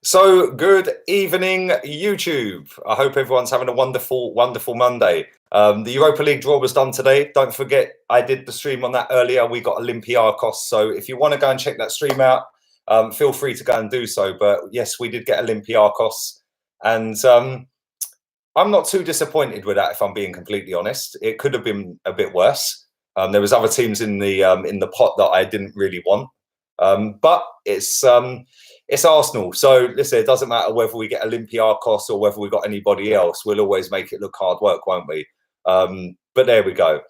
So, good evening, YouTube. I hope everyone's having a wonderful, wonderful Monday. The Europa League draw was done today. Don't forget, I did the stream on that earlier. We got Olympiacos. So if you want to go and check that stream out, feel free to go and do so. But yes, we did get Olympiacos. And I'm not too disappointed with that, if I'm being completely honest. It could have been a bit worse. There was other teams in the pot that I didn't really want. But it's Arsenal. So listen, it doesn't matter whether we get Olympiacos or whether we got anybody else. We'll always make it look hard work, won't we? But there we go.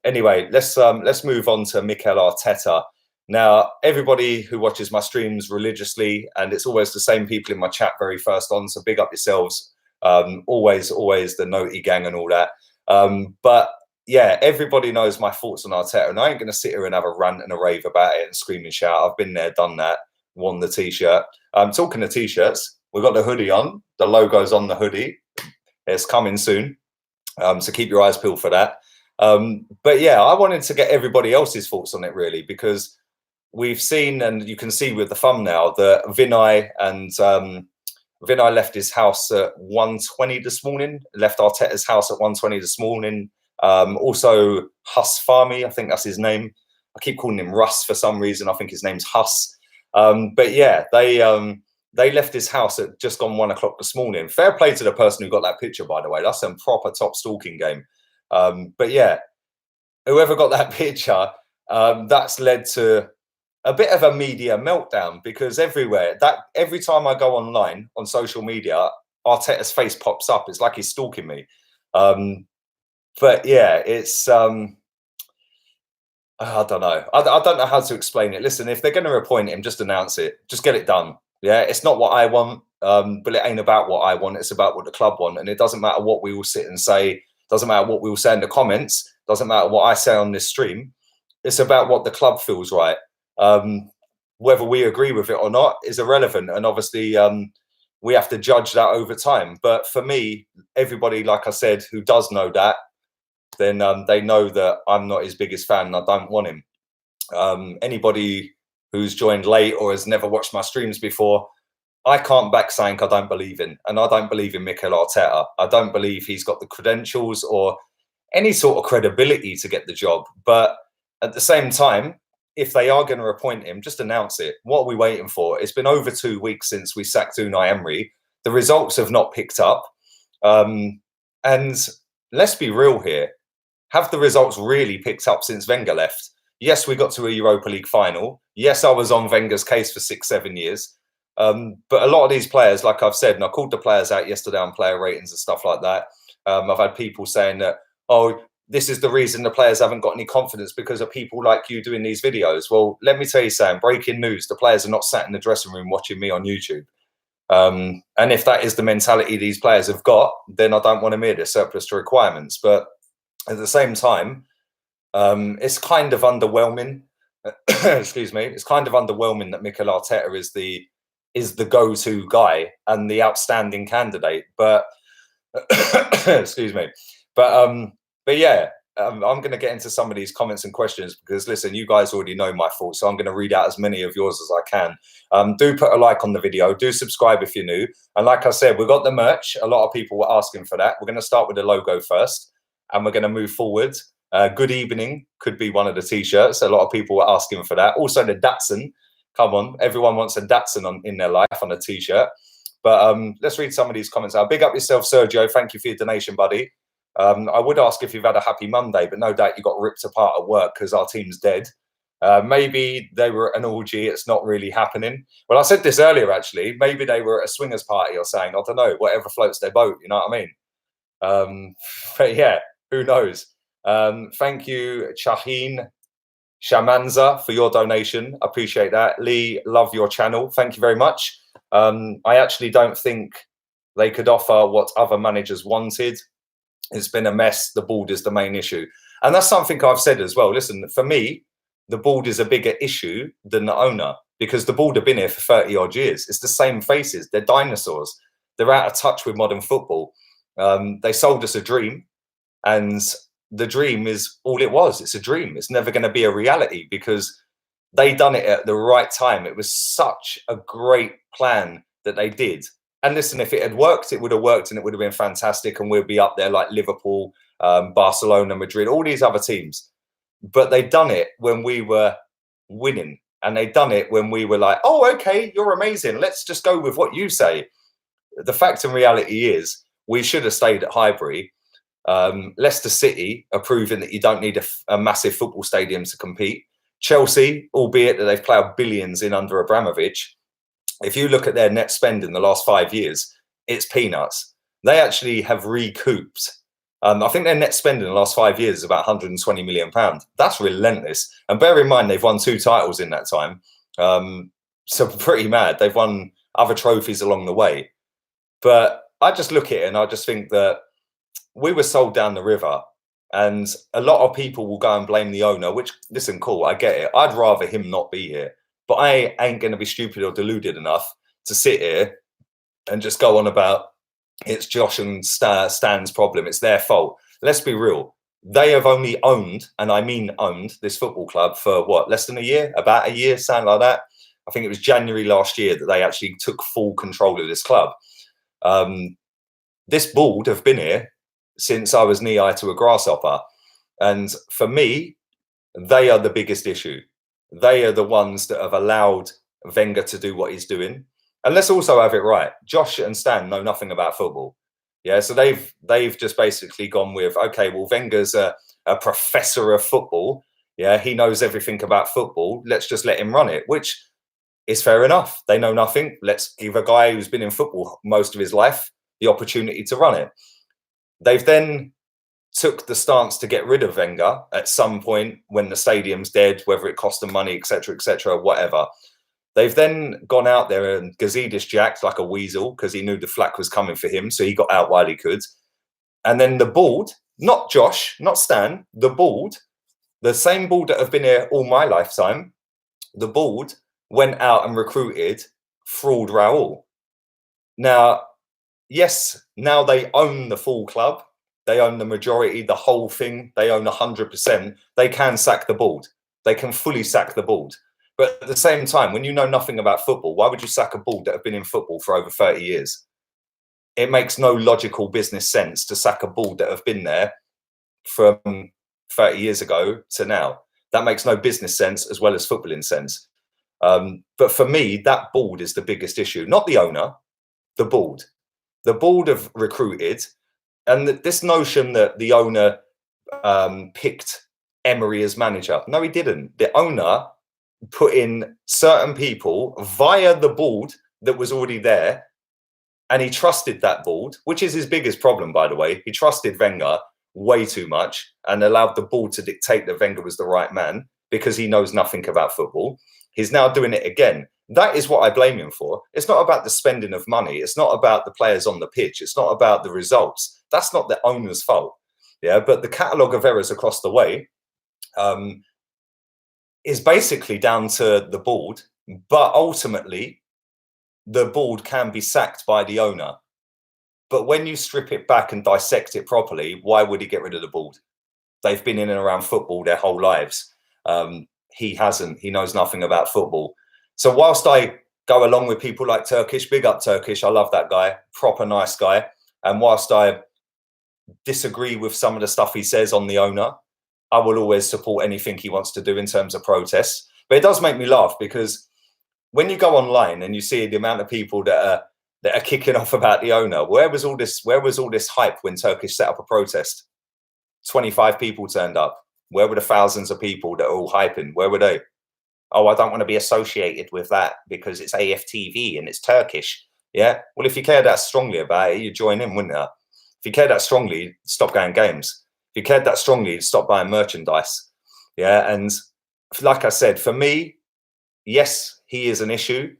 Anyway, let's move on to Mikel Arteta. Now, everybody who watches my streams religiously, and it's always the same people in my chat very first on, so big up yourselves. Always the Noti gang and all that. But yeah, everybody knows my thoughts on Arteta, and I ain't going to sit here and have a rant and a rave about it and scream and shout. I've been there, done that, worn the T-shirt. Talking of T-shirts, we've got the hoodie on. The logo's on the hoodie. It's coming soon, so keep your eyes peeled for that. But yeah, I wanted to get everybody else's thoughts on it, really, because we've seen, and you can see with the thumbnail, that Vinay left his house at 1:20 this morning, left Arteta's house at 1:20 this morning. Also, Huss Farmy, I think that's his name. I keep calling him Russ for some reason. I think his name's Huss. But yeah, they left his house at just gone 1 o'clock this morning. Fair play to the person who got that picture, by the way. That's some proper top stalking game. But yeah, whoever got that picture, that's led to a bit of a media meltdown, because every time I go online on social media, Arteta's face pops up. It's like he's stalking me. But yeah, it's I don't know. I don't know how to explain it. Listen, if they're going to appoint him, just announce it. Just get it done. Yeah, it's not what I want, but it ain't about what I want. It's about what the club want, and it doesn't matter what we will sit and say. Doesn't matter what we will say in the comments. Doesn't matter what I say on this stream. It's about what the club feels right. Whether we agree with it or not is irrelevant, and obviously we have to judge that over time. But for me, everybody, like I said, who does know that, then they know that I'm not his biggest fan and I don't want him. Anybody who's joined late or has never watched my streams before, I can't back saying I don't believe in. And I don't believe in Mikel Arteta. I don't believe he's got the credentials or any sort of credibility to get the job. But at the same time, if they are going to appoint him, just announce it. What are we waiting for? It's been over 2 weeks since we sacked Unai Emery. The results have not picked up. And let's be real here. Have the results really picked up since Wenger left? Yes, we got to a Europa League final. Yes, I was on Wenger's case for 6-7 years. But a lot of these players, like I've said, and I called the players out yesterday on player ratings and stuff like that. I've had people saying that, oh, this is the reason the players haven't got any confidence, because of people like you doing these videos. Well, let me tell you, Sam, breaking news, the players are not sat in the dressing room watching me on YouTube. And if that is the mentality these players have got, then I don't want them here. They're surplus to requirements. But at the same time, it's kind of underwhelming. Excuse me. It's kind of underwhelming that Mikel Arteta is the go-to guy and the outstanding candidate. But excuse me. But yeah, I'm going to get into some of these comments and questions, because listen, you guys already know my thoughts, so I'm going to read out as many of yours as I can. Do put a like on the video. Do subscribe if you're new. And like I said, we've got the merch. A lot of people were asking for that. We're going to start with the logo first, and we're going to move forward. Good evening could be one of the T-shirts. A lot of people were asking for that. Also the Datsun. Come on, everyone wants a Datsun in their life on a T-shirt. But let's read some of these comments out. Big up yourself, Sergio. Thank you for your donation, buddy. I would ask if you've had a happy Monday, but no doubt you got ripped apart at work because our team's dead. Maybe they were at an orgy. It's not really happening. Well, I said this earlier, actually. Maybe they were at a swingers party or saying, I don't know, whatever floats their boat. You know what I mean? But yeah, who knows? Thank you, Shaheen Shamanza, for your donation. I appreciate that. Lee, love your channel. Thank you very much. I actually don't think they could offer what other managers wanted. It's been a mess. The board is the main issue. And that's something I've said as well. Listen, for me, the board is a bigger issue than the owner, because the board have been here for 30 odd years. It's the same faces. They're dinosaurs. They're out of touch with modern football. They sold us a dream, and the dream is all it was. It's a dream. It's never going to be a reality, because they done it at the right time. It was such a great plan that they did. And listen, if it had worked, it would have worked and it would have been fantastic. And we'd be up there like Liverpool, Barcelona, Madrid, all these other teams. But they'd done it when we were winning. And they'd done it when we were like, oh, okay, you're amazing. Let's just go with what you say. The fact and reality is we should have stayed at Highbury. Leicester City are proving that you don't need a massive football stadium to compete. Chelsea, albeit that they've ploughed billions in under Abramovich, if you look at their net spend in the last 5 years, it's peanuts. They actually have recouped. I think their net spend in the last 5 years is about £120 million. That's relentless. And bear in mind, they've won 2 titles in that time. So pretty mad. They've won other trophies along the way. But I just look at it and I just think that we were sold down the river. And a lot of people will go and blame the owner, which, listen, cool, I get it. I'd rather him not be here. But I ain't going to be stupid or deluded enough to sit here and just go on about it's Josh and Stan's problem. It's their fault. Let's be real. They have only owned, and I mean owned, this football club for what, less than a year? About a year, something like that. I think it was January last year that they actually took full control of this club. This board have been here since I was knee-high to a grasshopper. And for me, they are the biggest issue. They are the ones that have allowed Wenger to do what he's doing. And let's also have it right. Josh and Stan know nothing about football. Yeah, so they've just basically gone with, okay, well, Wenger's a professor of football. Yeah, he knows everything about football. Let's just let him run it, which is fair enough. They know nothing. Let's give a guy who's been in football most of his life the opportunity to run it. They've then took the stance to get rid of Wenger at some point when the stadium's dead, whether it cost them money, etc., whatever. They've then gone out there and Gazidis jacked like a weasel because he knew the flack was coming for him, so he got out while he could. And then the board, not Josh, not Stan, the board, the same board that have been here all my lifetime, the board went out and recruited fraud Raul. Now, yes, now they own the full club. They own the majority, the whole thing. They own 100%. They can sack the board. They can fully sack the board. But at the same time, when you know nothing about football, why would you sack a board that have been in football for over 30 years? It makes no logical business sense to sack a board that have been there from 30 years ago to now. That makes no business sense as well as footballing sense. But for me, that board is the biggest issue, not the owner, the board. The board have recruited. And this notion that the owner picked Emery as manager. No, he didn't. The owner put in certain people via the board that was already there. And he trusted that board, which is his biggest problem, by the way. He trusted Wenger way too much and allowed the board to dictate that Wenger was the right man because he knows nothing about football. He's now doing it again. That is what I blame him for. It's not about the spending of money. It's not about the players on the pitch. It's not about the results. That's not the owner's fault. Yeah, but the catalogue of errors across the way is basically down to the board. But ultimately, the board can be sacked by the owner. But when you strip it back and dissect it properly, why would he get rid of the board? They've been in and around football their whole lives. He hasn't. He knows nothing about football. So whilst I go along with people like Turkish, big up Turkish, I love that guy, proper nice guy. And whilst I disagree with some of the stuff he says on the owner, I will always support anything he wants to do in terms of protests. But it does make me laugh because when you go online and you see the amount of people that are kicking off about the owner, where was all this hype when Turkish set up a protest? 25 people turned up. Where were the thousands of people that are all hyping? Where were they? Oh, I don't want to be associated with that because it's a.f.c. and it's Turkish. Yeah. Well, if you care that strongly about it, you join in, wouldn't you? If you care that strongly, stop going games. If you cared that strongly, stop buying merchandise. Yeah. And like I said, for me, yes, he is an issue.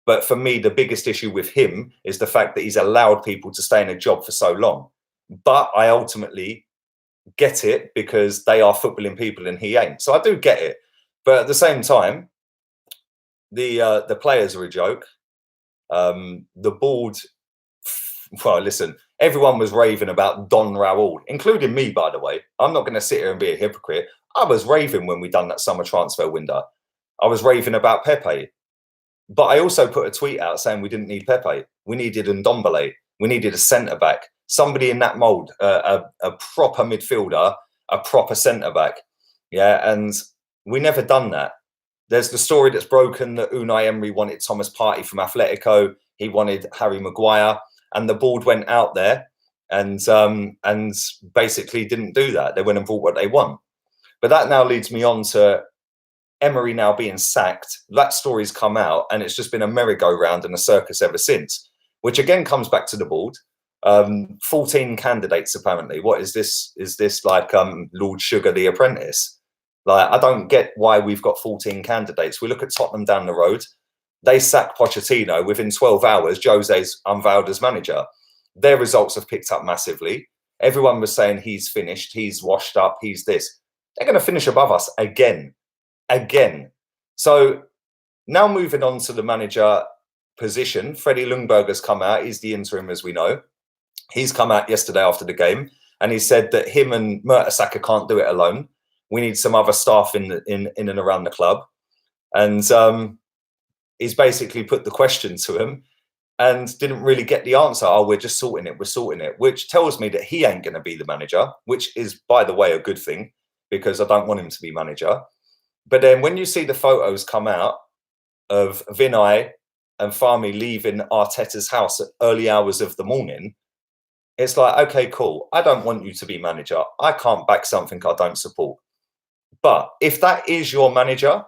But for me, the biggest issue with him is the fact that he's allowed people to stay in a job for so long. But I ultimately get it because they are footballing people and he ain't. So I do get it. But at the same time, the players are a joke. The board, well, listen, everyone was raving about Don Raul, including me, by the way. I'm not going to sit here and be a hypocrite. I was raving when we done that summer transfer window. I was raving about Pepe. But I also put a tweet out saying we didn't need Pepe. We needed Ndombele. We needed a centre-back. Somebody in that mould, a proper midfielder, a proper centre-back. Yeah, and we never done that. There's the story that's broken that Unai Emery wanted Thomas Partey from Atletico. He wanted Harry Maguire. And the board went out there and basically didn't do that. They went and bought what they want. But that now leads me on to Emery now being sacked. That story's come out, and it's just been a merry-go-round and a circus ever since, which again comes back to the board. 14 candidates, apparently. What is this? Is this like Lord Sugar the Apprentice? Like, I don't get why we've got 14 candidates. We look at Tottenham down the road. They sack Pochettino. Within 12 hours, Jose's unveiled as manager. Their results have picked up massively. Everyone was saying he's finished, he's washed up, he's this. They're going to finish above us again. So now moving on to the manager position, Freddie Ljungberg has come out. He's the interim, as we know. He's come out yesterday after the game, and he said that him and Mertesacker can't do it alone. We need some other staff in and around the club. And he's basically put the question to him and didn't really get the answer. Oh, we're just sorting it, which tells me that he ain't going to be the manager, which is, by the way, a good thing, because I don't want him to be manager. But then when you see the photos come out of Vinay and Fahmy leaving Arteta's house at early hours of the morning, it's like, okay, cool. I don't want you to be manager. I can't back something I don't support. But if that is your manager,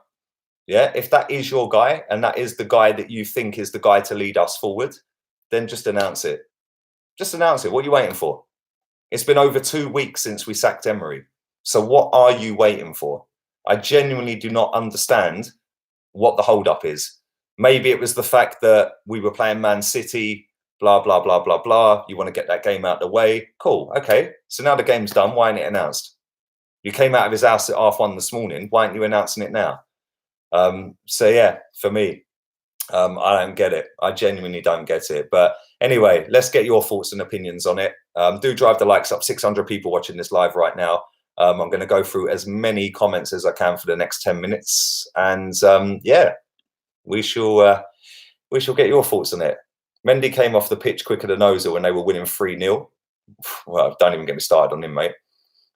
yeah, if that is your guy and that is the guy that you think is the guy to lead us forward, then just announce it. Just announce it. What are you waiting for? It's been over 2 weeks since we sacked Emery. So what are you waiting for? I genuinely do not understand what the hold-up is. Maybe it was the fact that we were playing Man City, blah, blah, blah, blah, blah. You want to get that game out of the way. Cool. Okay. So now the game's done. Why ain't it announced? You came out of his house at 1:30 this morning. Why aren't you announcing it now? So yeah, for me, I don't get it. I genuinely don't get it. But anyway, let's get your thoughts and opinions on it. Do drive the likes up. 600 people watching this live right now. I'm going to go through as many comments as I can for the next 10 minutes. And yeah, we shall get your thoughts on it. Mendy came off the pitch quicker than Ozil when they were winning 3-0. Well, don't even get me started on him, mate.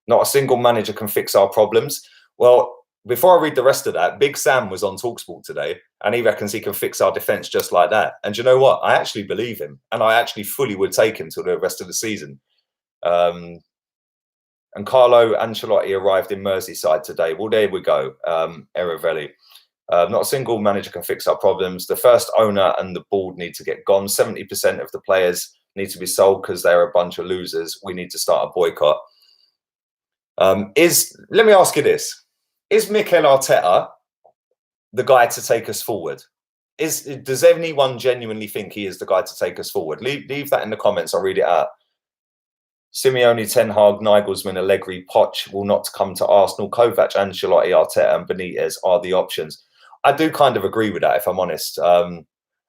Not a single manager can fix our problems. Well, before I read the rest of that, Big Sam was on TalkSport today, and he reckons he can fix our defence just like that. And you know what? I actually believe him, and I actually fully would take him to the rest of the season. And Carlo Ancelotti arrived in Merseyside today. Well, there we go. Eravelli. Not a single manager can fix our problems. The first owner and the board need to get gone. 70% of the players need to be sold because they're a bunch of losers. We need to start a boycott. Let me ask you this. Is Mikel Arteta the guy to take us forward? Does anyone genuinely think he is the guy to take us forward? Leave that in the comments. I'll read it out. Simeone, Ten Hag, Nagelsmann, Allegri, Poch will not come to Arsenal. Kovac, Ancelotti, Arteta and Benitez are the options. I do kind of agree with that, if I'm honest.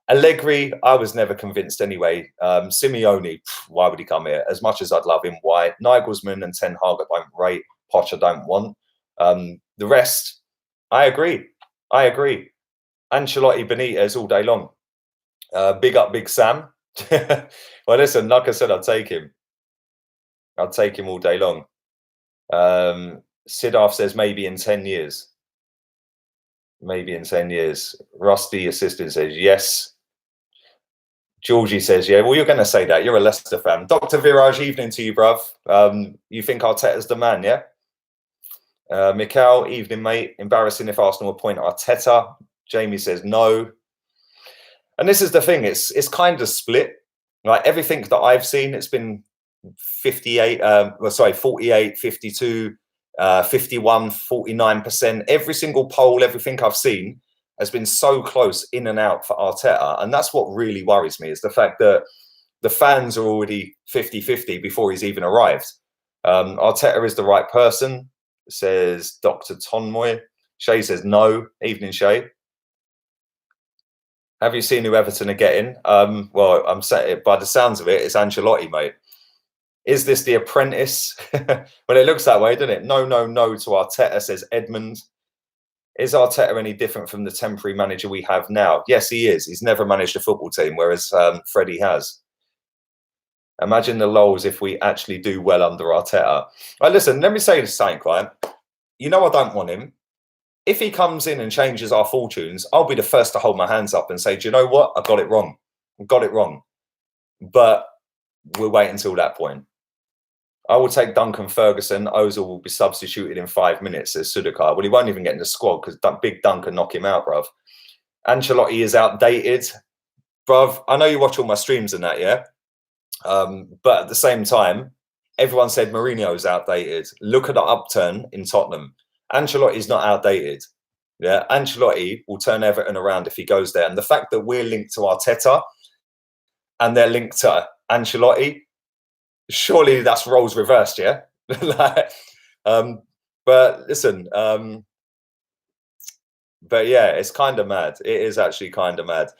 Allegri, I was never convinced anyway. Simeone, why would he come here? As much as I'd love him, why? Nagelsmann and Ten Hag I don't rate. Poch I don't want. The rest, I agree. Ancelotti, Benitez all day long. Big up Big Sam. Well, listen, like I said, I'll take him. I'll take him all day long. Sidaf says maybe in 10 years. Maybe in 10 years. Rusty Assistant says yes. Georgie says, yeah, well, you're going to say that. You're a Leicester fan. Dr. Viraj, evening to you, bruv. You think Arteta's the man, yeah? Mikhail, evening, mate. Embarrassing if Arsenal appoint Arteta. Jamie says no. And this is the thing. It's kind of split. Like everything that I've seen, it's been 48, 52, 51, 49%. Every single poll, everything I've seen has been so close in and out for Arteta. And that's what really worries me, is the fact that the fans are already 50-50 before he's even arrived. Arteta is the right person, says Dr. Tonmoy. Shay says no. Evening, Shay. Have you seen who Everton are getting? Well, I'm saying by the sounds of it, it's Ancelotti, mate. Is this the apprentice? Well, it looks that way, doesn't it? No to Arteta, says Edmund. Is Arteta any different from the temporary manager we have now? Yes, he is. He's never managed a football team, whereas Freddie has. Imagine the lols if we actually do well under Arteta. Right, listen, let me say this something, right? You know I don't want him. If he comes in and changes our fortunes, I'll be the first to hold my hands up and say, do you know what? I got it wrong. I got it wrong. But we'll wait until that point. I will take Duncan Ferguson. Ozil will be substituted in 5 minutes, says Sudakar. Well, he won't even get in the squad because big Duncan knock him out, bruv. Ancelotti is outdated. Bruv, I know you watch all my streams and that, yeah? But at the same time, everyone said Mourinho is outdated. Look at the upturn in Tottenham. Ancelotti is not outdated. Yeah, Ancelotti will turn Everton around if he goes there. And the fact that we're linked to Arteta and they're linked to Ancelotti, surely that's roles reversed, yeah? Like, but listen, but yeah, it's kind of mad. It is actually kind of mad.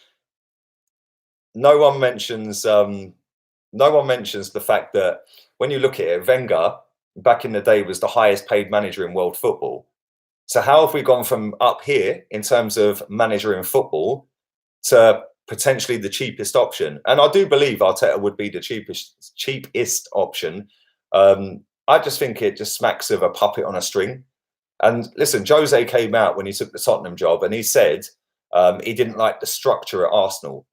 No one mentions the fact that when you look at it, Wenger back in the day was the highest paid manager in world football. So how have we gone from up here in terms of manager in football to potentially the cheapest option? And I do believe Arteta would be the cheapest option. I just think it just smacks of a puppet on a string. And listen, Jose came out when he took the Tottenham job and he said he didn't like the structure at Arsenal.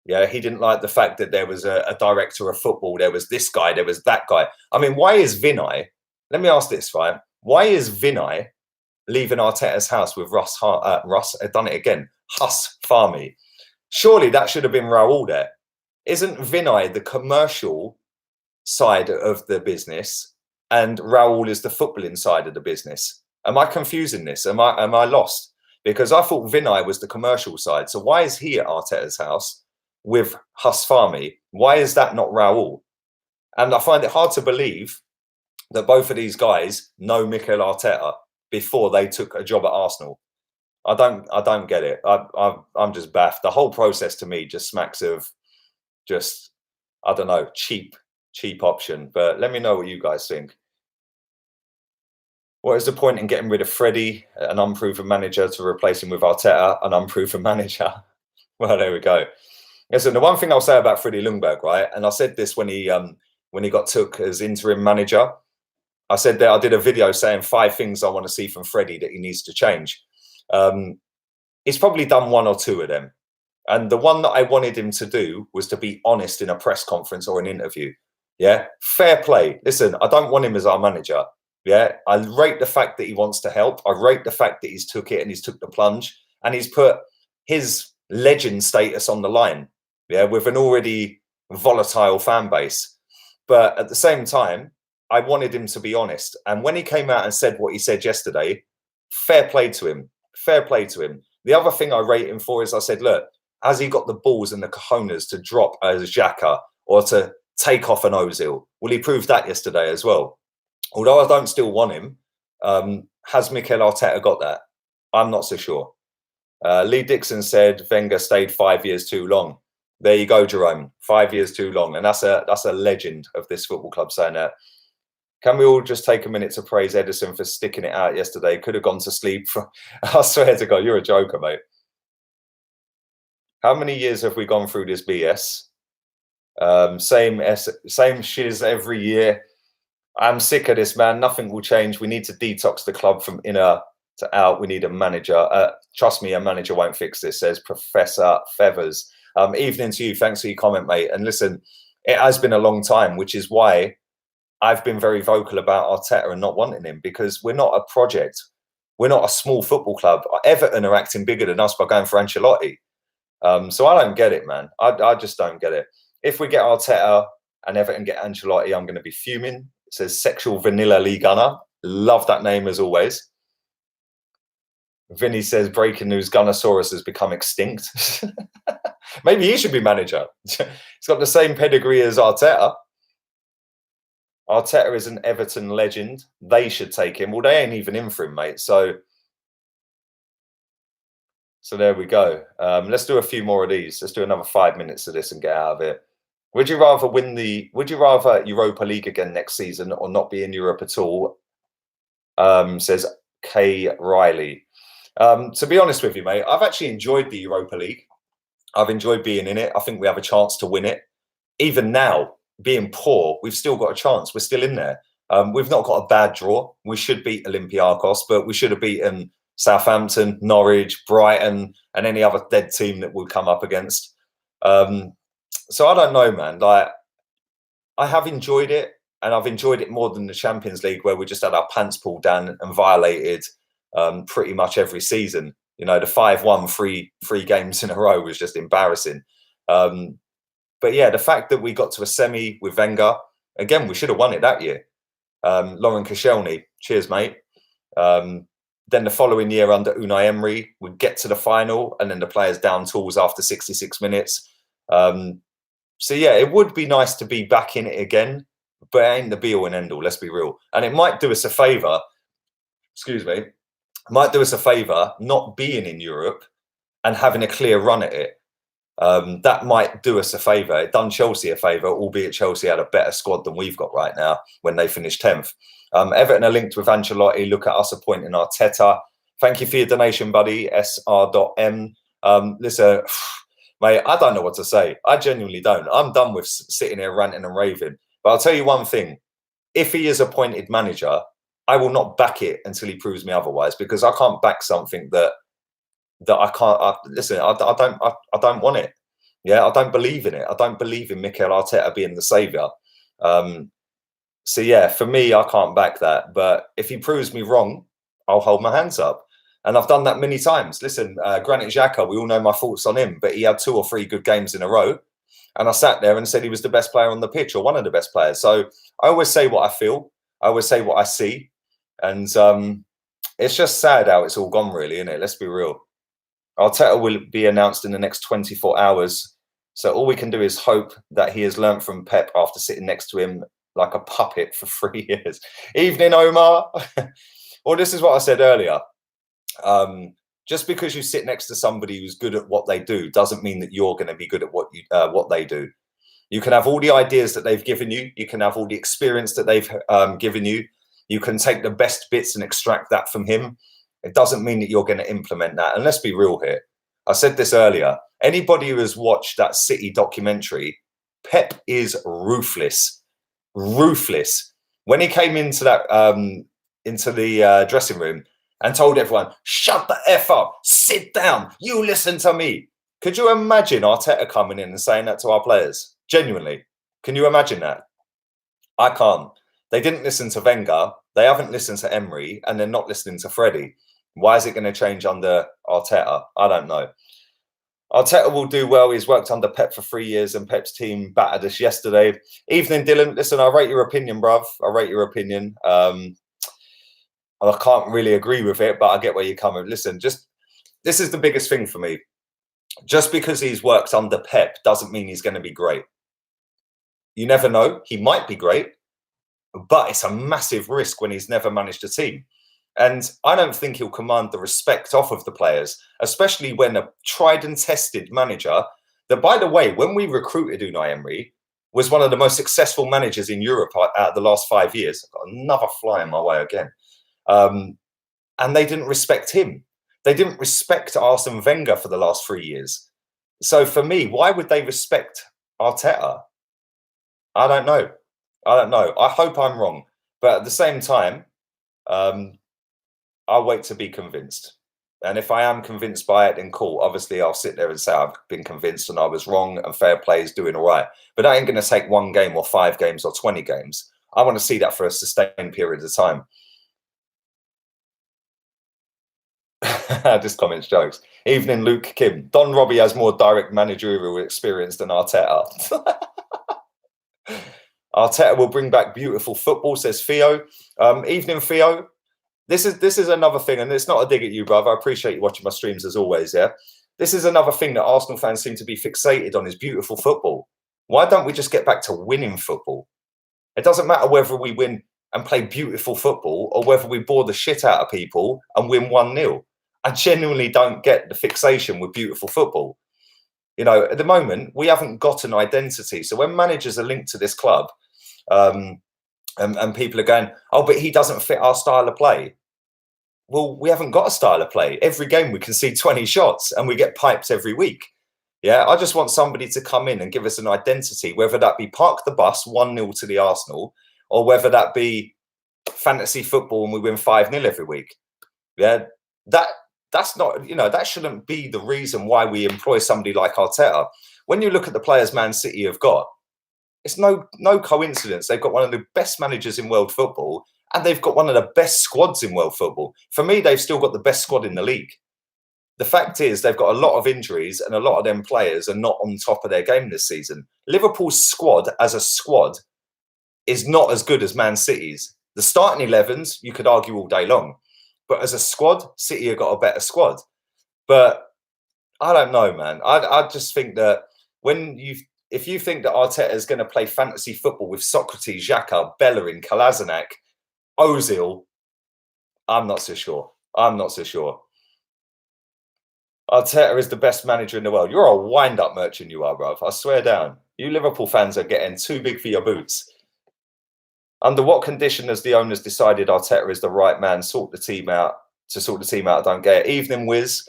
Yeah, he didn't like the fact that there was a director of football. There was this guy, there was that guy. I mean, why is Vinay? Let me ask this, right? Why is Vinay leaving Arteta's house with Russ? I've done it again. Huss Farmy. Surely that should have been Raul there. Isn't Vinay the commercial side of the business, and Raul is the footballing side of the business? Am I confusing this? Am I lost? Because I thought Vinay was the commercial side. So why is he at Arteta's house with Huss Farmy? Why is that not Raul? And I find it hard to believe that both of these guys know Mikel Arteta before they took a job at Arsenal. I don't get it. I'm just baffed. The whole process to me just smacks of just, I don't know, cheap option. But let me know what you guys think. What is the point in getting rid of Freddie, an unproven manager, to replace him with Arteta, an unproven manager? Well, there we go. Listen, the one thing I'll say about Freddie Ljungberg, right? And I said this when he got took as interim manager. I said that I did a video saying 5 things I want to see from Freddie that he needs to change. He's probably done 1 or 2 of them. And the one that I wanted him to do was to be honest in a press conference or an interview. Yeah, fair play. Listen, I don't want him as our manager. Yeah, I rate the fact that he wants to help. I rate the fact that he's took it and he's took the plunge and he's put his legend status on the line. Yeah, with an already volatile fan base. But at the same time, I wanted him to be honest. And when he came out and said what he said yesterday, fair play to him. Fair play to him. The other thing I rate him for is I said, look, has he got the balls and the cojones to drop a Xhaka or to take off an Ozil? Well, he proved that yesterday as well. Although I don't still want him, has Mikel Arteta got that? I'm not so sure. Lee Dixon said Wenger stayed 5 years too long. There you go, Jerome. 5 years too long. And that's a legend of this football club saying that. Can we all just take a minute to praise Edison for sticking it out yesterday? Could have gone to sleep. I swear to God, you're a joker, mate. How many years have we gone through this BS? Same shiz every year. I'm sick of this, man. Nothing will change. We need to detox the club from inner to out. We need a manager. Trust me, a manager won't fix this, says Professor Feathers. Evening to you. Thanks for your comment, mate. And listen, it has been a long time, which is why I've been very vocal about Arteta and not wanting him, because we're not a project. We're not a small football club. Everton are acting bigger than us by going for Ancelotti. So I don't get it, man. I just don't get it. If we get Arteta and Everton get Ancelotti, I'm going to be fuming. It says Sexual Vanilla Lee Gunner. Love that name as always. Vinny says, breaking news, Gunnosaurus has become extinct. Maybe he should be manager. He's got the same pedigree as Arteta. Arteta is an Everton legend. They should take him. Well, they ain't even in for him, mate. So there we go. Let's do a few more of these. Let's do another 5 minutes of this and get out of it. Would you rather Europa League again next season or not be in Europe at all? Says Kay Riley. To be honest with you, mate, I've actually enjoyed the Europa League. I've enjoyed being in it. I think we have a chance to win it. Even now, being poor, we've still got a chance. We're still in there. We've not got a bad draw. We should beat Olympiacos, but we should have beaten Southampton, Norwich, Brighton, and any other dead team that we'll come up against. So I don't know, man. Like, I have enjoyed it, and I've enjoyed it more than the Champions League, where we just had our pants pulled down and violated pretty much every season. You know, the 5-1 three games in a row was just embarrassing. But yeah, the fact that we got to a semi with Wenger, again, we should have won it that year. Lauren Koscielny, cheers, mate. Then the following year under Unai Emery, we get to the final, and then the players down tools after 66 minutes. So yeah, it would be nice to be back in it again, but it ain't the be all and end all, let's be real. And it might do us a favour, excuse me, might do us a favour not being in Europe and having a clear run at it. That might do us a favour. It done Chelsea a favour, albeit Chelsea had a better squad than we've got right now when they finished 10th. Everton are linked with Ancelotti. Look at us appointing Arteta. Thank you for your donation, buddy, SR.M. Listen, mate, I don't know what to say. I genuinely don't. I'm done with sitting here ranting and raving. But I'll tell you one thing. If he is appointed manager, I will not back it until he proves me otherwise, because I can't back something that I can't. Listen, I don't want it. Yeah, I don't believe in it. I don't believe in Mikel Arteta being the saviour. So yeah, for me, I can't back that. But if he proves me wrong, I'll hold my hands up. And I've done that many times. Listen, Granit Xhaka, we all know my thoughts on him, but he had 2 or 3 good games in a row. And I sat there and said he was the best player on the pitch, or one of the best players. So I always say what I feel. I always say what I see. And it's just sad how it's all gone, really, isn't it? Let's be real. Arteta will be announced in the next 24 hours. So all we can do is hope that he has learnt from Pep after sitting next to him like a puppet for 3 years. Evening, Omar. Well, this is what I said earlier. Just because you sit next to somebody who's good at what they do doesn't mean that you're going to be good at what they do. You can have all the ideas that they've given you. You can have all the experience that they've given you. You can take the best bits and extract that from him. It doesn't mean that you're going to implement that. And let's be real here. I said this earlier. Anybody who has watched that City documentary, Pep is ruthless. Ruthless. When he came into that into the dressing room and told everyone, shut the F up, sit down, you listen to me. Could you imagine Arteta coming in and saying that to our players? Genuinely. Can you imagine that? I can't. They didn't listen to Wenger. They haven't listened to Emery, and they're not listening to Freddie. Why is it going to change under Arteta? I don't know. Arteta will do well. He's worked under Pep for 3 years, and Pep's team battered us yesterday. Evening, Dylan. Listen, I rate your opinion, bruv. I rate your opinion. I can't really agree with it, but I get where you're coming. Listen, this is the biggest thing for me. Just because he's worked under Pep doesn't mean he's going to be great. You never know. He might be great, but it's a massive risk when he's never managed a team. And I don't think he'll command the respect off of the players, especially when a tried and tested manager that, by the way, when we recruited Unai Emery, was one of the most successful managers in Europe out of the last 5 years. I've got another fly in my way again. And they didn't respect him. They didn't respect Arsene Wenger for the last 3 years. So for me, why would they respect Arteta? I don't know. I don't know. I hope I'm wrong. But at the same time, I'll wait to be convinced. And if I am convinced by it, then cool. Obviously, I'll sit there and say I've been convinced and I was wrong and fair play is doing all right. But that ain't going to take 1 game or 5 games or 20 games. I want to see that for a sustained period of time. This comment's jokes. Evening, Luke Kim. Don Robbie has more direct managerial experience than Arteta. Arteta will bring back beautiful football, says Theo. Evening, Theo. This is another thing, and it's not a dig at you, brother. I appreciate you watching my streams as always, yeah? This is another thing that Arsenal fans seem to be fixated on, is beautiful football. Why don't we just get back to winning football? It doesn't matter whether we win and play beautiful football or whether we bore the shit out of people and win 1-0. I genuinely don't get the fixation with beautiful football. You know, at the moment, we haven't got an identity. So when managers are linked to this club and people are going, oh, but he doesn't fit our style of play. well, we haven't got a style of play. Every game we can see 20 shots and we get pipes every week. Yeah, I just want somebody to come in and give us an identity, whether that be park the bus 1-0 to the Arsenal, or whether that be fantasy football and we win 5-0 every week. Yeah, that's not, that shouldn't be the reason why we employ somebody like Arteta. When you look at the players Man City have got, it's no coincidence. They've got one of the best managers in world football, and they've got one of the best squads in world football. For me, they've still got the best squad in the league. The fact is they've got a lot of injuries, and a lot of them players are not on top of their game this season. Liverpool's squad as a squad is not as good as Man City's. The starting 11s, you could argue all day long. But as a squad, City have got a better squad. But I don't know, man. I just think that if you think that Arteta is going to play fantasy football with Socrates, Xhaka, Bellerin, Kolasinac, Ozil, I'm not so sure. I'm not so sure. Arteta is the best manager in the world. You're a wind-up merchant, you are, bruv. I swear down. You Liverpool fans are getting too big for your boots. Under what condition has the owners decided Arteta is the right man to sort the team out? I don't get it. Evening, Wiz.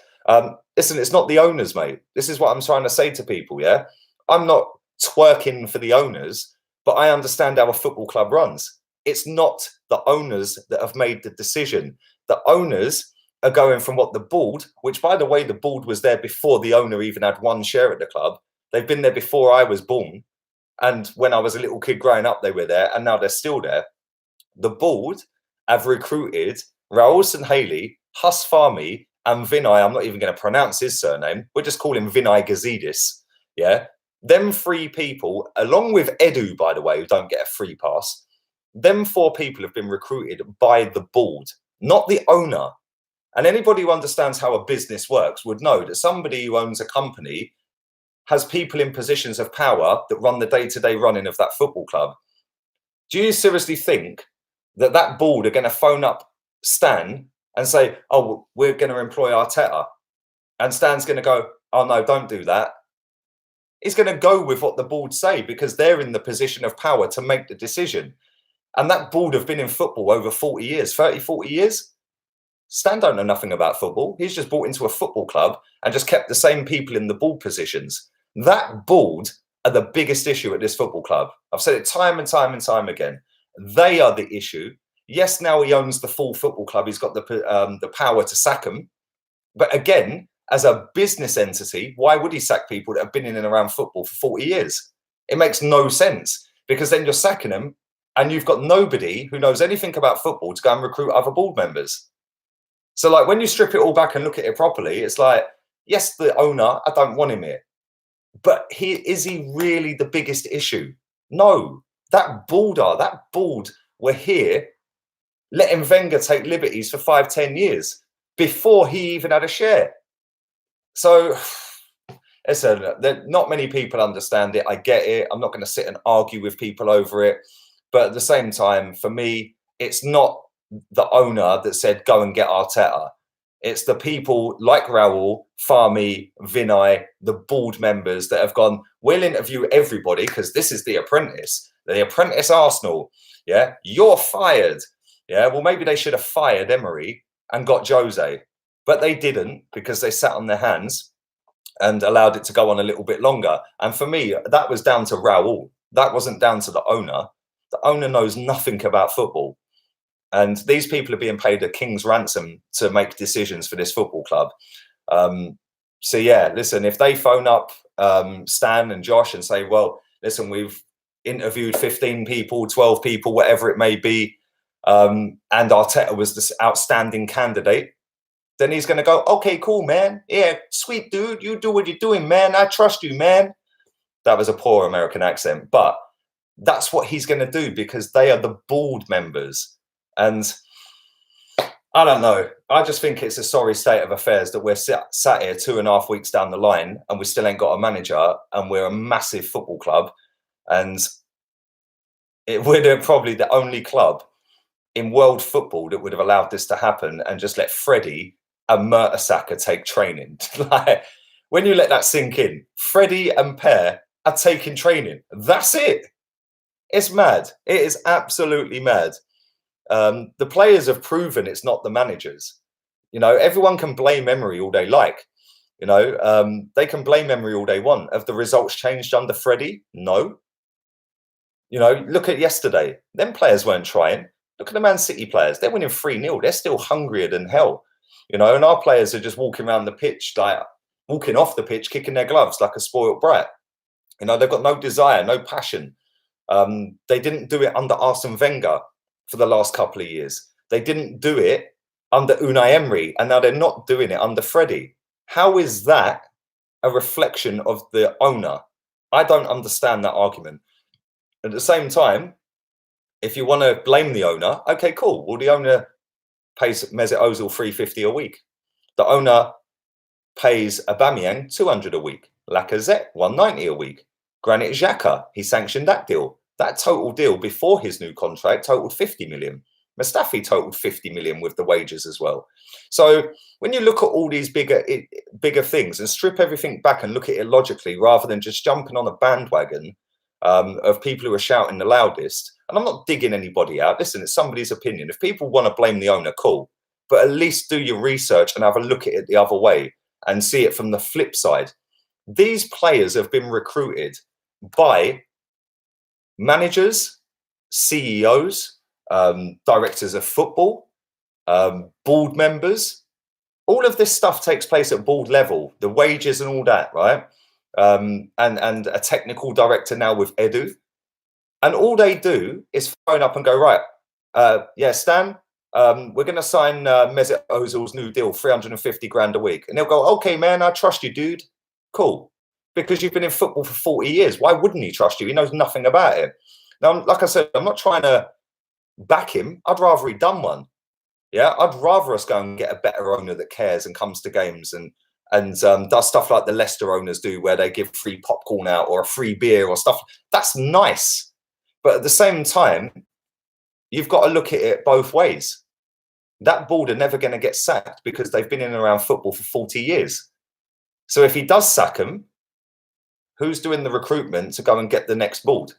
Listen, it's not the owners, mate. This is what I'm trying to say to people, yeah? I'm not twerking for the owners, but I understand how a football club runs. It's not the owners that have made the decision. The owners are going from what the board, which, by the way, the board was there before the owner even had one share at the club. They've been there before I was born. And when I was a little kid growing up, they were there, and now they're still there. The board have recruited Raul Sanhaley, Hus Fahmy, and Vinay. I'm not even going to pronounce his surname. We'll just call him Vinay Gazidis. Yeah. Them 3 people, along with Edu, by the way, who don't get a free pass, them 4 people have been recruited by the board, not the owner. And anybody who understands how a business works would know that somebody who owns a company has people in positions of power that run the day-to-day running of that football club. Do you seriously think that that board are going to phone up Stan and say, oh, we're going to employ Arteta? And Stan's going to go, oh, no, don't do that. He's going to go with what the board say because they're in the position of power to make the decision. And that board have been in football over 40 years, 30, 40 years. Stan don't know nothing about football. He's just bought into a football club and just kept the same people in the board positions. That board are the biggest issue at this football club. I've said it time and time and time again. They are the issue. Yes, now he owns the full football club. He's got the power to sack them. But again, as a business entity, why would he sack people that have been in and around football for 40 years? It makes no sense because then you're sacking them and you've got nobody who knows anything about football to go and recruit other board members. So like when you strip it all back and look at it properly, it's like, yes, the owner, I don't want him here. But is he really the biggest issue? No. That board were here letting Wenger take liberties for 5-10 years before he even had a share. So listen, not many people understand it. I get it. I'm not going to sit and argue with people over it. But at the same time, for me, it's not the owner that said, go and get Arteta. It's the people like Raul, Fahmy, Vinay, the board members that have gone, we'll interview everybody because this is the apprentice Arsenal. Yeah, you're fired. Yeah, well, maybe they should have fired Emery and got Jose, but they didn't because they sat on their hands and allowed it to go on a little bit longer. And for me, that was down to Raul. That wasn't down to the owner. The owner knows nothing about football. And these people are being paid a king's ransom to make decisions for this football club. So, yeah, listen, if they phone up Stan and Josh and say, well, listen, we've interviewed 15 people, 12 people, whatever it may be, and Arteta was this outstanding candidate, then he's going to go, okay, cool, man. Yeah, sweet dude. You do what you're doing, man. I trust you, man. That was a poor American accent. But that's what he's going to do because they are the board members. And I don't know. I just think it's a sorry state of affairs that we're sat here 2.5 weeks down the line and we still ain't got a manager and we're a massive football club. And we're probably the only club in world football that would have allowed this to happen and just let Freddie and Mertesacker take training. Like, when you let that sink in, Freddie and Per are taking training. That's it. It's mad. It is absolutely mad. The players have proven it's not the managers. You know, everyone can blame Emery all they like. You know, they can blame Emery all they want. Have the results changed under Freddie? No. You know, look at yesterday. Them players weren't trying. Look at the Man City players. They're winning 3-0. They're still hungrier than hell. You know, and our players are just walking around the pitch, like walking off the pitch, kicking their gloves like a spoiled brat. You know, they've got no desire, no passion. They didn't do it under Arsene Wenger for the last couple of years. They didn't do it under Unai Emery, and now they're not doing it under Freddie. How is that a reflection of the owner? I don't understand that argument. At the same time, if you want to blame the owner, okay, cool. Well, the owner pays Mesut Ozil $350 a week. The owner pays Aubameyang 200 a week. Lacazette 190 a week. Granit Xhaka, he sanctioned that deal. That total deal before his new contract totaled 50 million. Mustafi totaled 50 million with the wages as well. So when you look at all these bigger things and strip everything back and look at it logically, rather than just jumping on a bandwagon of people who are shouting the loudest, and I'm not digging anybody out. Listen, it's somebody's opinion. If people want to blame the owner, cool. But at least do your research and have a look at it the other way and see it from the flip side. These players have been recruited by managers, CEOs, directors of football, board members. All of this stuff takes place at board level, the wages and all that, right? And a technical director now with Edu. And all they do is phone up and go, right, yeah, Stan, we're going to sign Mesut Ozil's new deal, 350 grand a week. And they'll go, okay, man, I trust you, dude. Cool. Because you've been in football for 40 years. Why wouldn't he trust you? He knows nothing about it. Now, like I said, I'm not trying to back him. I'd rather he'd done one. Yeah, I'd rather us go and get a better owner that cares and comes to games and does stuff like the Leicester owners do, where they give free popcorn out or a free beer or stuff. That's nice. But at the same time, you've got to look at it both ways. That board are never going to get sacked because they've been in and around football for 40 years. So if he does sack them, who's doing the recruitment to go and get the next board?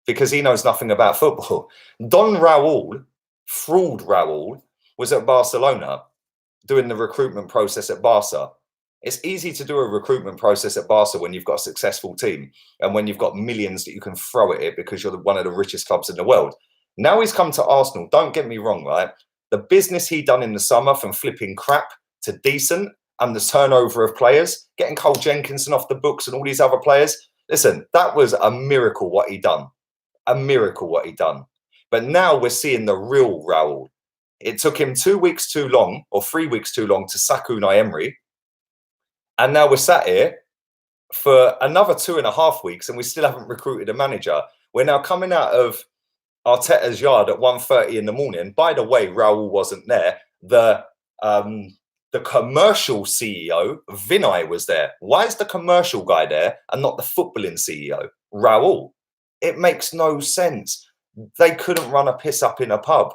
Because he knows nothing about football. Don Raúl, fraud Raúl, was at Barcelona doing the recruitment process at Barca. It's easy to do a recruitment process at Barca when you've got a successful team and when you've got millions that you can throw at it because you're one of the richest clubs in the world. Now he's come to Arsenal. Don't get me wrong, right? The business he done in the summer, from flipping crap to decent, and the turnover of players, getting Cole Jenkinson off the books and all these other players. Listen, that was a miracle what he done. A miracle what he done. But now we're seeing the real Raúl. It took him 2 weeks too long or 3 weeks too long to sack Unai Emery. And now we're sat here for another 2.5 weeks and we still haven't recruited a manager. We're now coming out of Arteta's yard at 1:30 in the morning. By the way, Raúl wasn't there. The commercial CEO, Vinay, was there. Why is the commercial guy there and not the footballing CEO, Raúl? It makes no sense. They couldn't run a piss up in a pub.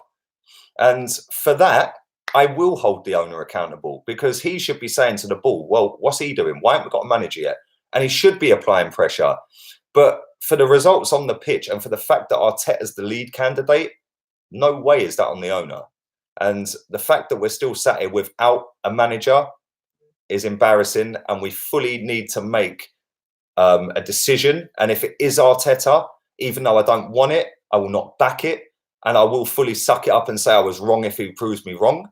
And for that, I will hold the owner accountable, because he should be saying to the ball, well, what's he doing? Why haven't we got a manager yet? And he should be applying pressure. But for the results on the pitch and for the fact that Arteta's the lead candidate, no way is that on the owner. And the fact that we're still sat here without a manager is embarrassing, and we fully need to make a decision. And if it is Arteta, even though I don't want it, I will not back it, and I will fully suck it up and say I was wrong if he proves me wrong.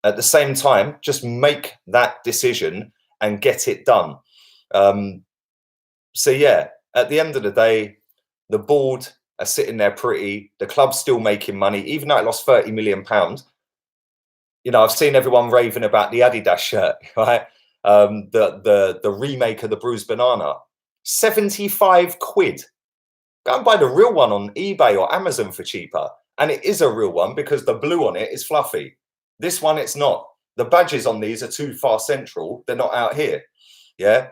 At the same time, just make that decision and get it done. So yeah, at the end of the day, the board are sitting there pretty. The club's still making money, even though it lost £30 million. You know, I've seen everyone raving about the Adidas shirt, right? The remake of the bruised banana, 75 quid. Go and buy the real one on eBay or Amazon for cheaper. And it is a real one because the blue on it is fluffy. This one, it's not. The badges on these are too far central. They're not out here. Yeah.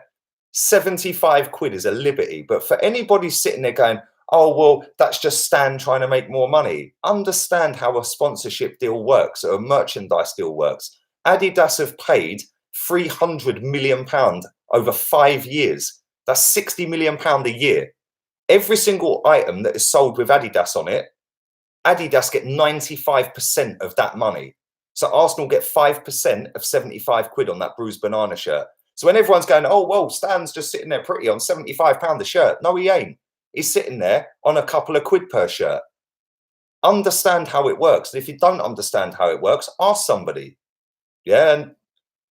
75 quid is a liberty. But for anybody sitting there going, oh, well, that's just Stan trying to make more money. Understand how a sponsorship deal works, or a merchandise deal works. Adidas have paid £300 million over 5 years. That's £60 million a year. Every single item that is sold with Adidas on it, Adidas get 95% of that money. So Arsenal get 5% of 75 quid on that bruised banana shirt. So when everyone's going, oh, well, Stan's just sitting there pretty on £75 a shirt. No, he ain't. He's sitting there on a couple of quid per shirt. Understand how it works. And if you don't understand how it works, ask somebody. Yeah. And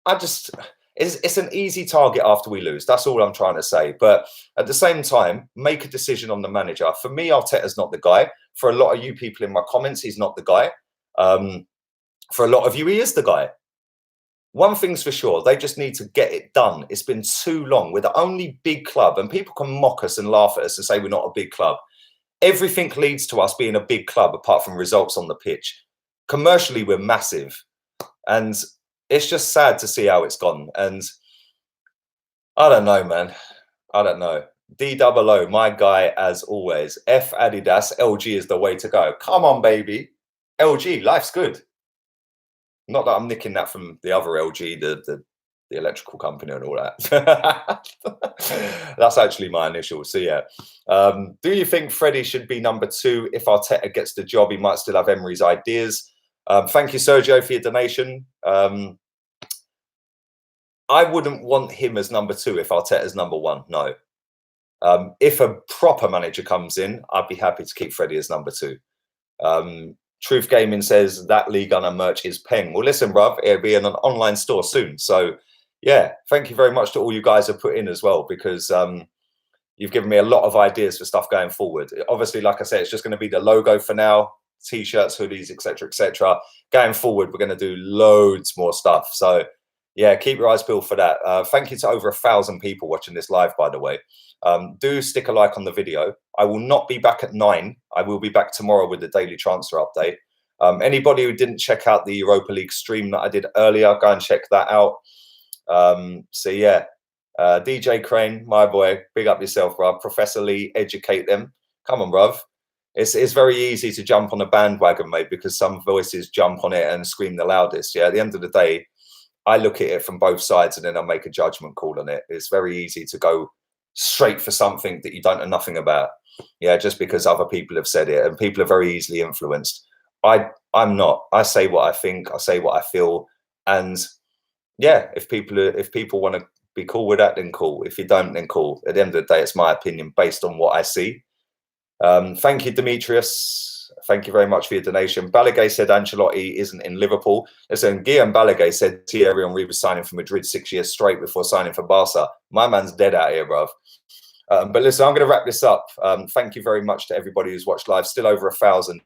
I just, it's an easy target after we lose. That's all I'm trying to say. But at the same time, make a decision on the manager. For me, Arteta's not the guy. For a lot of you people in my comments, he's not the guy. For a lot of you, he is the guy. One thing's for sure, they just need to get it done. It's been too long. We're the only big club, and people can mock us and laugh at us and say we're not a big club. Everything leads to us being a big club apart from results on the pitch. Commercially, we're massive. And it's just sad to see how it's gone. And I don't know, man. I don't know. D-double-O, my guy, as always. F Adidas, LG is the way to go. Come on, baby. LG, life's good. Not that I'm nicking that from the other LG, the electrical company and all that. That's actually my initial. So yeah. Do you think Freddie should be number 2 if Arteta gets the job? He might still have Emery's ideas. Thank you, Sergio, for your donation. I wouldn't want him as number 2 if Arteta's number 1. No. If a proper manager comes in, I'd be happy to keep Freddie as number 2. Truth Gaming says that League Gunner merch is peng. Well, listen, bruv, it'll be in an online store soon. So, yeah, thank you very much to all you guys have put in as well, because you've given me a lot of ideas for stuff going forward. Obviously, like I said, it's just going to be the logo for now, T-shirts, hoodies, etc., etc. Going forward, we're going to do loads more stuff. So, yeah, keep your eyes peeled for that. Thank you to over 1,000 people watching this live, by the way. Do stick a like on the video. I will not be back at 9. I will be back tomorrow with the daily transfer update. Anybody who didn't check out the Europa League stream that I did earlier, go and check that out. So yeah, DJ Crane, my boy, big up yourself, bruv. Professor Lee, educate them. Come on, bruv. It's very easy to jump on a bandwagon, mate, because some voices jump on it and scream the loudest. Yeah, at the end of the day, I look at it from both sides and then I make a judgment call on it. It's very easy to go straight for something that you don't know nothing about. Yeah, just because other people have said it, and people are very easily influenced. I'm not. I say what I think. I say what I feel. And yeah, if people want to be cool with that, then cool. If you don't, then cool. At the end of the day, it's my opinion based on what I see. Thank you, Demetrius. Thank you very much for your donation. Balaguer said Ancelotti isn't in Liverpool. Listen, Guillaume Balaguer said Thierry Henry was signing for Madrid 6 years straight before signing for Barca. My man's dead out here, bruv. But listen, I'm going to wrap this up. Thank you very much to everybody who's watched live. Still over 1,000.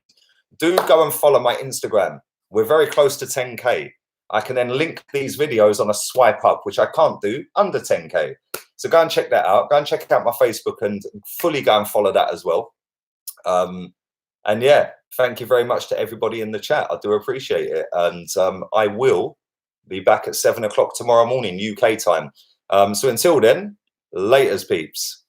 Do go and follow my Instagram. We're very close to 10K. I can then link these videos on a swipe up, which I can't do under 10K. So go and check that out. Go and check out my Facebook and fully go and follow that as well. And yeah, thank you very much to everybody in the chat. I do appreciate it. And I will be back at 7 o'clock tomorrow morning, UK time. So until then, laters, peeps.